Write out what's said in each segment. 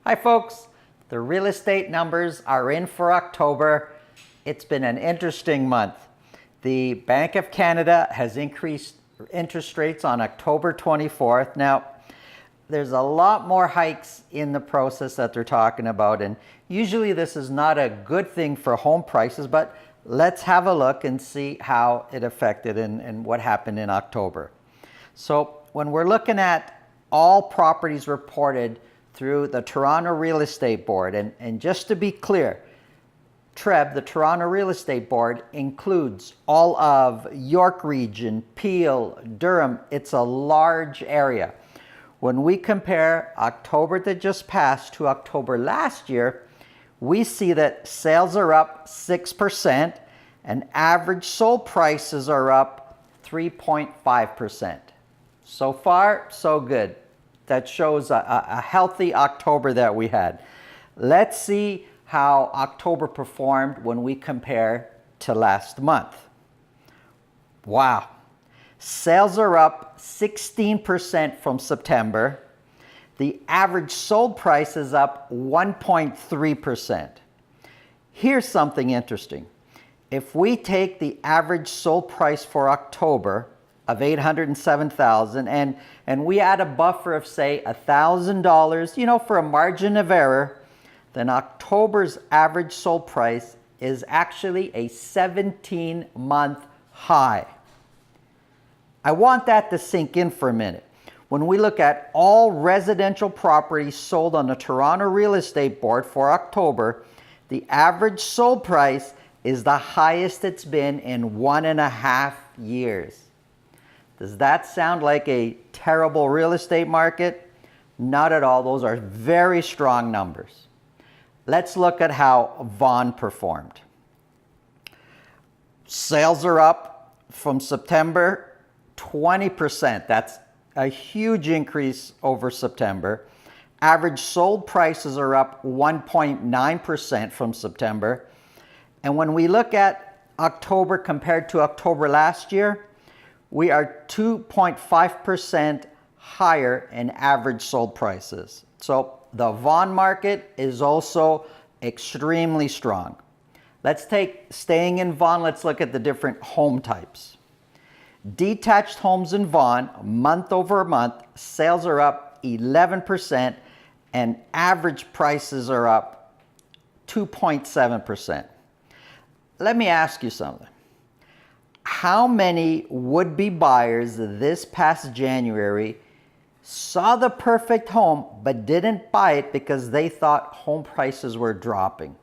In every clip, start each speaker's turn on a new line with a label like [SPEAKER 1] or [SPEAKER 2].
[SPEAKER 1] Hi folks, the real estate numbers are in for October. It's been an interesting month. The Bank of Canada has increased interest rates on October 24th. Now, there's a lot more hikes in the process that they're talking about, and usually this is not a good thing for home prices, but let's have a look and see how it affected and what happened in October. So when we're looking at all properties reported through the Toronto Real Estate Board, and just to be clear, TREB, the Toronto Real Estate Board, includes all of York Region, Peel, Durham. It's a large area. When we compare October that just passed to October last year, we see that sales are up 6% and average sold prices are up 3.5%. So far, so good. That shows a healthy October that we had. Let's see how October performed when we compare to last month. Wow. Sales are up 16% from September. The average sold price is up 1.3%. Here's something interesting. If we take the average sold price for October of $807,000 and we add a buffer of say $1,000, for a margin of error, then October's average sold price is actually a 17-month high. I want that to sink in for a minute. When we look at all residential properties sold on the Toronto Real Estate Board for October, the average sold price is the highest it's been in 1.5 years. Does that sound like a terrible real estate market? Not at all. Those are very strong numbers. Let's look at how Vaughan performed. Sales are up from September 20%. That's a huge increase over September. Average sold prices are up 1.9% from September. And when we look at October compared to October last year, we are 2.5% higher in average sold prices. So the Vaughan market is also extremely strong. Staying in Vaughan, let's look at the different home types. Detached homes in Vaughan, month over month, sales are up 11% and average prices are up 2.7%. Let me ask you something. How many would-be buyers this past January saw the perfect home but didn't buy it because they thought home prices were dropping?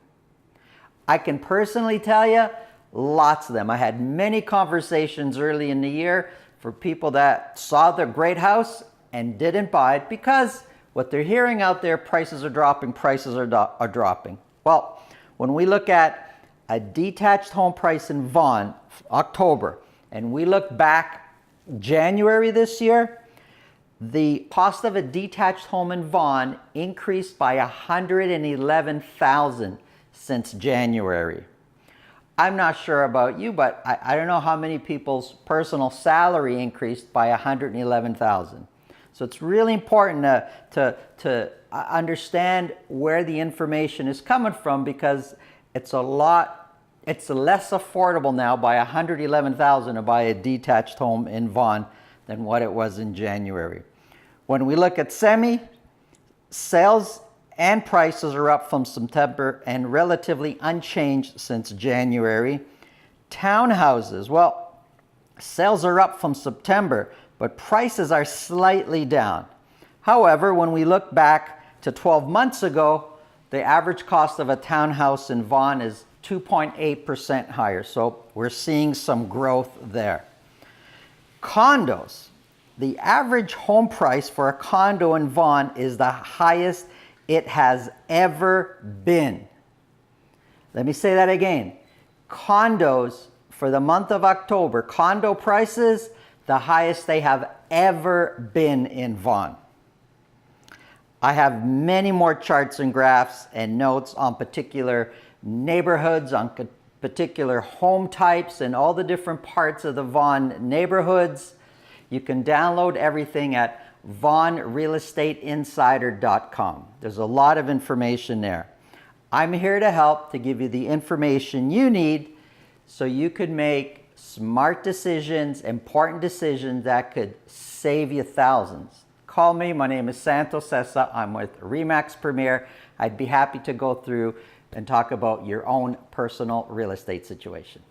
[SPEAKER 1] I can personally tell you, lots of them. I had many conversations early in the year for people that saw the great house and didn't buy it because what they're hearing out there, prices are dropping, prices are dropping. Well, when we look at a detached home price in Vaughan, October, and we look back January this year, the cost of a detached home in Vaughan increased by $111,000 since January. I'm not sure about you, but I don't know how many people's personal salary increased by $111,000. So it's really important to understand where the information is coming from, because it's less affordable now by $111,000 to buy a detached home in Vaughan than what it was in January. When we look at semi, sales and prices are up from September and relatively unchanged since January. Townhouses, well, sales are up from September, but prices are slightly down. However, when we look back to 12 months ago, the average cost of a townhouse in Vaughan is 2.8% higher, so we're seeing some growth there. Condos. The average home price for a condo in Vaughan is the highest it has ever been. Let me say that again. Condos for the month of October, condo prices, the highest they have ever been in Vaughan. I have many more charts and graphs and notes on particular neighborhoods, on particular home types, and all the different parts of the Vaughan neighborhoods. You can download everything at VaughanRealEstateInsider.com. There's a lot of information there. I'm here to help to give you the information you need so you can make smart decisions, important decisions that could save you thousands. Call me. My name is Sessa. I'm with RE/MAX Premier. I'd be happy to go through and talk about your own personal real estate situation.